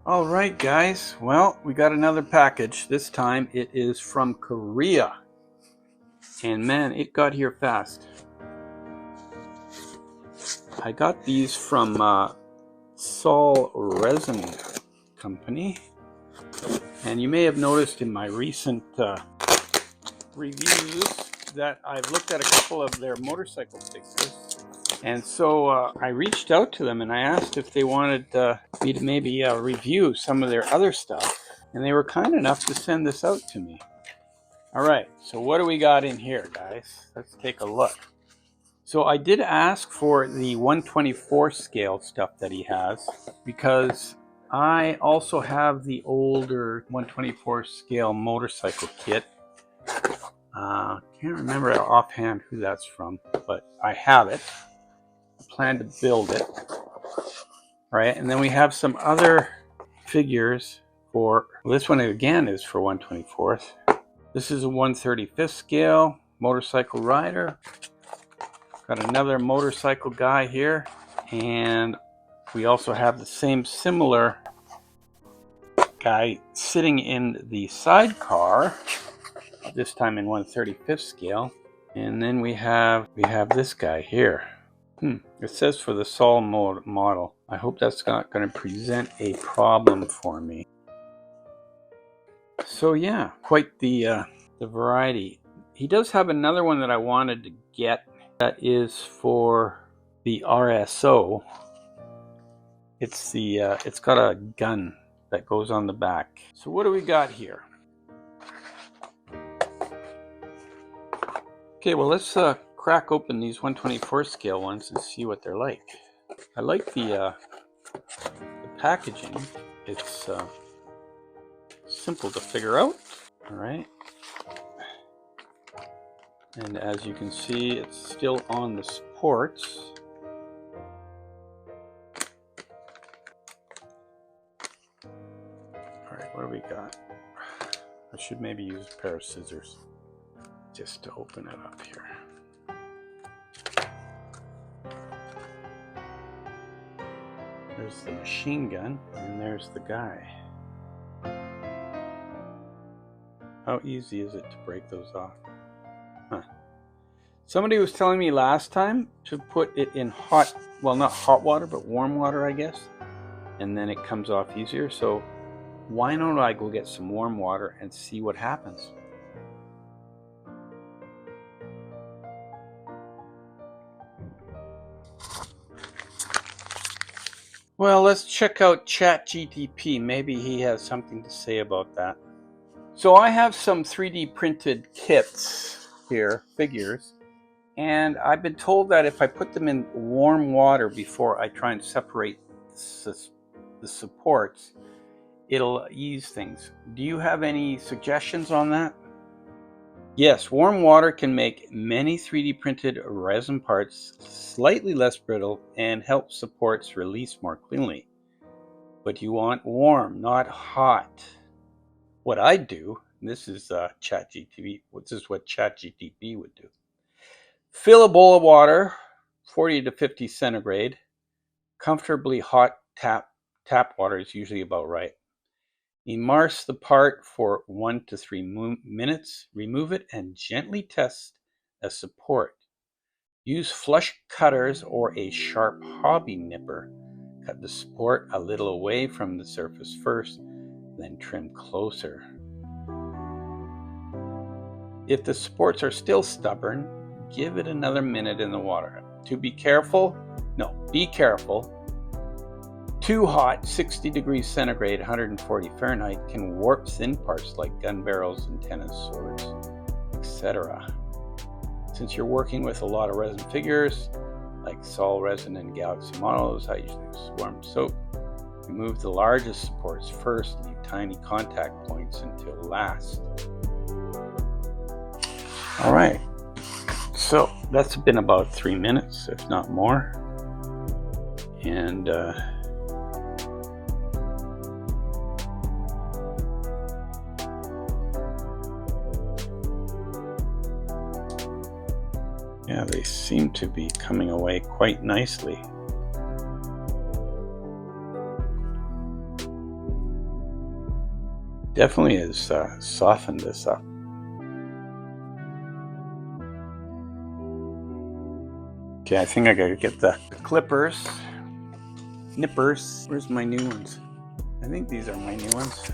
All right, guys. Well, we got another package. This time it is from Korea. And man, it got here fast. I got these from SOL Resin Company. And you may have noticed in my recent reviews that I've looked at a couple of their motorcycle fixes. And so I reached out to them and I asked if they wanted me to maybe review some of their other stuff. And they were kind enough to send this out to me. All right, so what do we got in here, guys? Let's take a look. So I did ask for the 1/24 scale stuff that he has because I also have the older 1/24 scale motorcycle kit. Can't remember offhand who that's from, but I have it. Plan to build it, right? And then we have some other figures for, well, this one again is for 1/24. This is a 1/35 scale motorcycle rider. Got another motorcycle guy here, and we also have the same similar guy sitting in the sidecar, this time in 1/35 scale. And then we have this guy here. It says for the SOL model. I hope that's not going to present a problem for me. So yeah, quite the variety. He does have another one that I wanted to get that is for the RSO. It's it's got a gun that goes on the back. So what do we got here? Okay, well let's crack open these 1/24 scale ones and see what they're like. I like the packaging. It's simple to figure out. All right, and as you can see, it's still on the supports. All right, what do we got? I should maybe use a pair of scissors just to open it up here. There's the machine gun, and there's the guy. How easy is it to break those off? Huh. Somebody was telling me last time to put it in hot, well, not hot water, but warm water, I guess. And then it comes off easier. So why don't I go get some warm water and see what happens? Well, let's check out ChatGTP. Maybe he has something to say about that. So I have some 3D printed kits here, figures, and I've been told that if I put them in warm water before I try and separate the supports, it'll ease things. Do you have any suggestions on that? Yes, warm water can make many 3D printed resin parts slightly less brittle and help supports release more cleanly. But you want warm, not hot. What I do, and this is ChatGTP, this is what ChatGTP would do. Fill a bowl of water, 40 to 50 centigrade. Comfortably hot tap water is usually about right. Immerse the part for 1 to 3 minutes, remove it, and gently test a support. Use flush cutters or a sharp hobby nipper. Cut the support a little away from the surface first, then trim closer. If the supports are still stubborn, give it another minute in the water. Be careful. Too hot, 60 degrees centigrade, 140 Fahrenheit, can warp thin parts like gun barrels and tennis swords, etc. Since you're working with a lot of resin figures, like SOL Resin and Galaxy models, I usually use warm soap. Remove the largest supports first, leave tiny contact points until last. All right, so that's been about 3 minutes, if not more. And yeah, they seem to be coming away quite nicely. Definitely has softened this up. Okay, I think I gotta get the clippers, nippers. Where's my new ones? I think these are my new ones.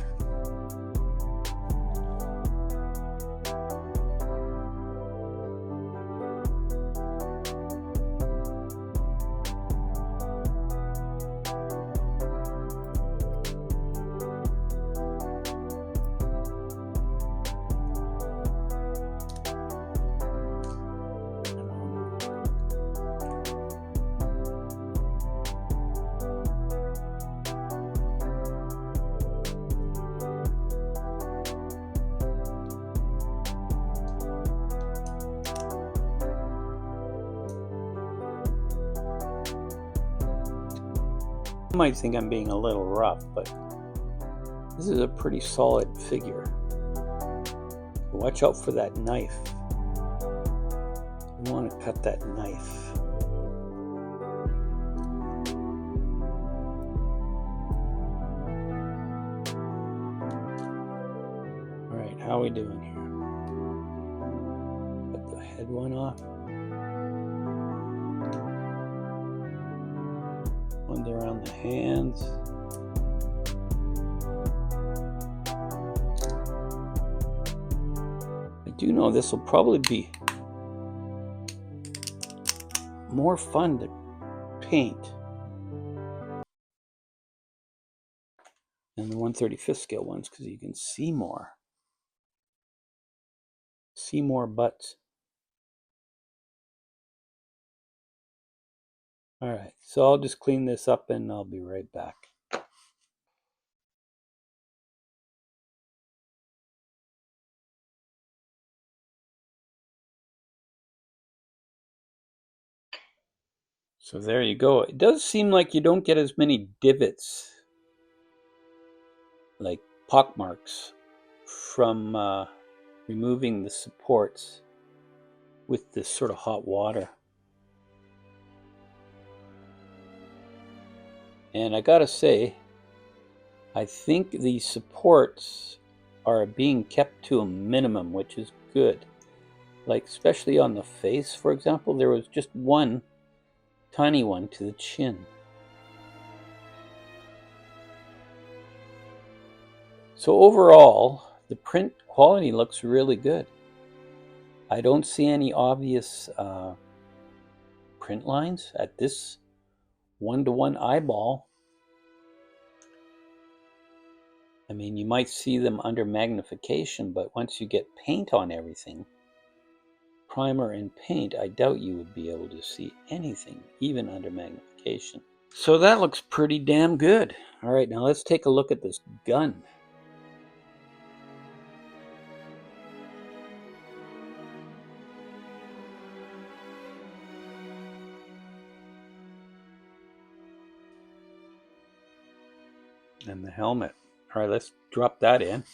You might think I'm being a little rough, but this is a pretty solid figure. Watch out for that knife. You want to cut that knife. All right, how are we doing here? Cut the head one off. Ones around the hands. I do know this will probably be more fun to paint than the 1/35th scale ones because you can see more. See more butts. All right, so I'll just clean this up and I'll be right back. So there you go. It does seem like you don't get as many divots, like pockmarks, from removing the supports with this sort of hot water. And I gotta say, I think the supports are being kept to a minimum, which is good. Like especially on the face, for example, there was just one tiny one to the chin. So overall, the print quality looks really good. I don't see any obvious print lines at this 1-to-1 eyeball. I mean, you might see them under magnification, but once you get paint on everything, primer and paint, I doubt you would be able to see anything, even under magnification. So that looks pretty damn good. All right, now let's take a look at this gun. And the helmet. All right, let's drop that in.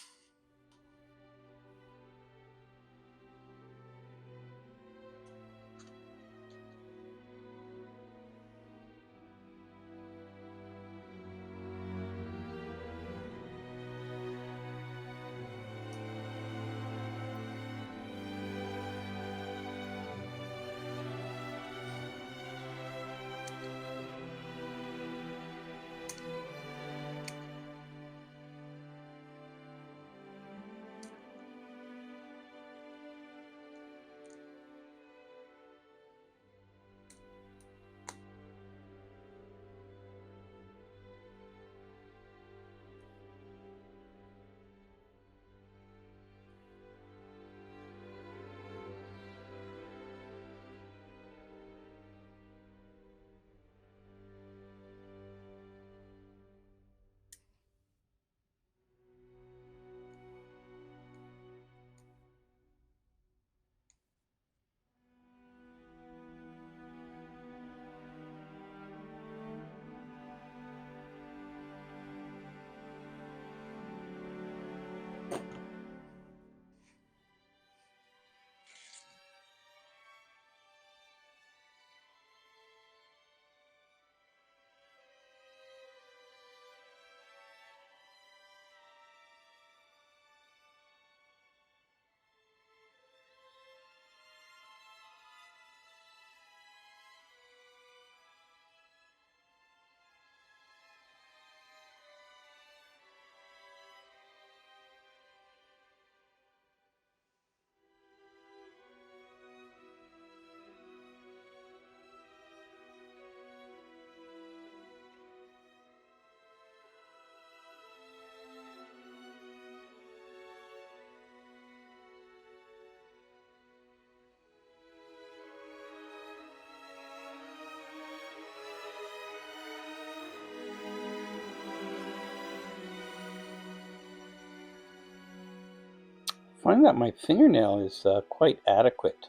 find that my fingernail is quite adequate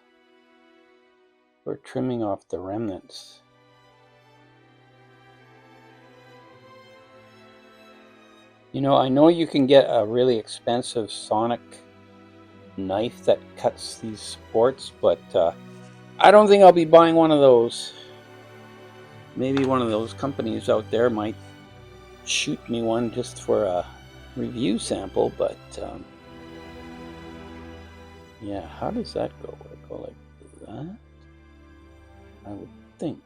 for trimming off the remnants. You know, I know you can get a really expensive sonic knife that cuts these sports, but I don't think I'll be buying one of those. Maybe one of those companies out there might shoot me one just for a review sample, but yeah, how does that go? Would it go like that? I would think.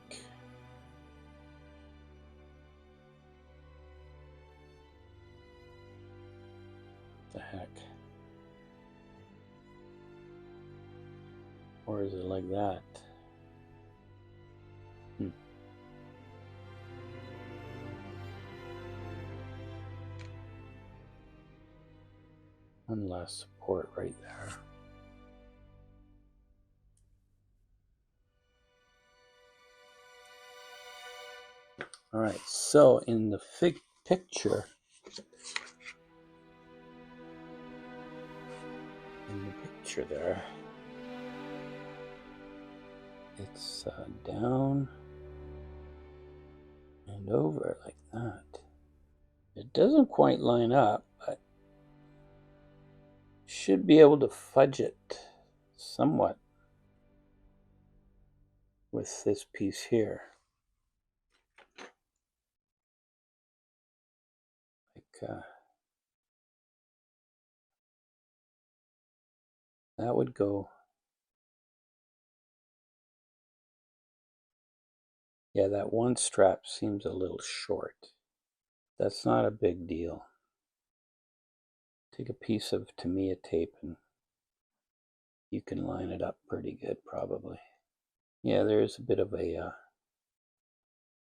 The heck? Or is it like that? One last support right there. All right, so in the picture, there, it's down and over like that. It doesn't quite line up, but should be able to fudge it somewhat with this piece here. Like that would go. Yeah, that one strap seems a little short. That's not a big deal. Take a piece of Tamiya tape and you can line it up pretty good, probably. Yeah, there is a bit of a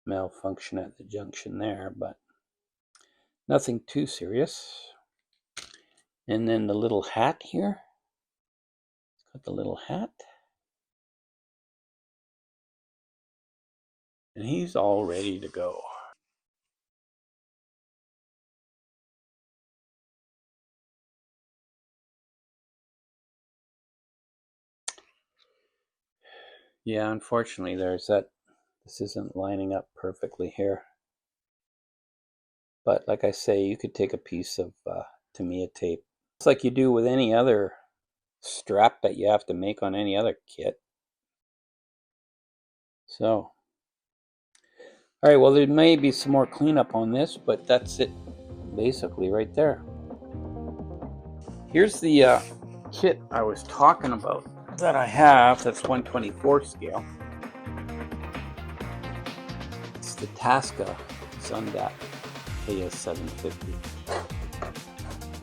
malfunction at the junction there, but nothing too serious. And then the little hat here. It's got the little hat. And he's all ready to go. Yeah, unfortunately there's that. This isn't lining up perfectly here. But like I say, you could take a piece of Tamiya tape. It's like you do with any other strap that you have to make on any other kit. So, all right, well, there may be some more cleanup on this, but that's it basically right there. Here's the kit I was talking about that I have. That's 1/24 scale. It's the Zundapp KS750.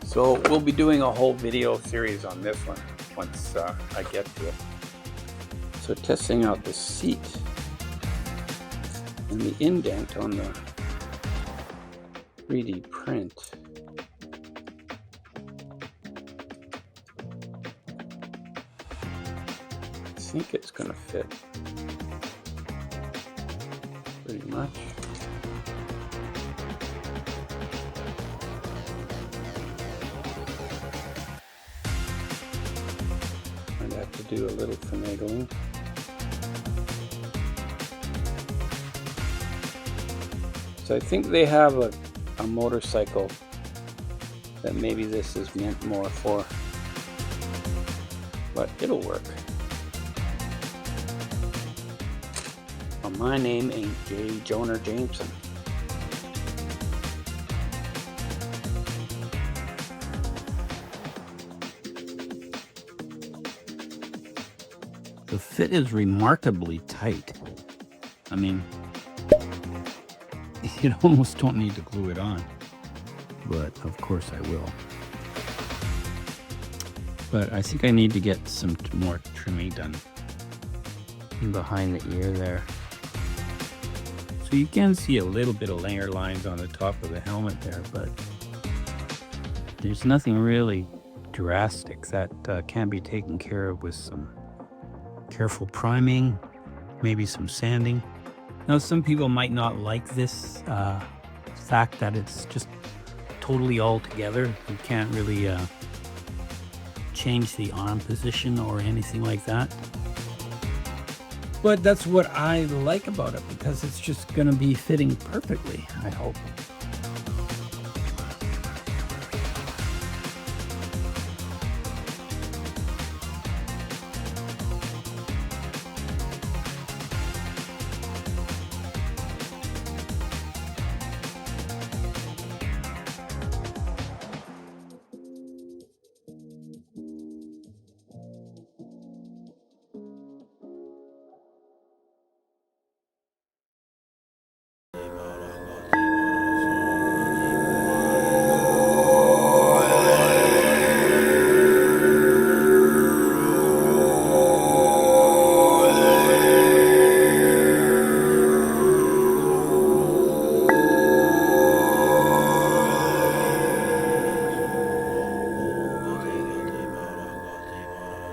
So we'll be doing a whole video series on this one once I get to it. So testing out the seat and the indent on the 3D print. I think it's going to fit pretty much. I'd have to do a little finagling. So I think they have a motorcycle that maybe this is meant more for, but it'll work. Well, my name ain't J. Jonah Jameson. The fit is remarkably tight. I mean, you almost don't need to glue it on, but of course I will. But I think I need to get some more trimming done behind the ear there. So you can see a little bit of layer lines on the top of the helmet there, but there's nothing really drastic that can be taken care of with some careful priming, maybe some sanding. Now, some people might not like this fact that it's just totally all together. You can't really change the arm position or anything like that. But that's what I like about it, because it's just going to be fitting perfectly, I hope.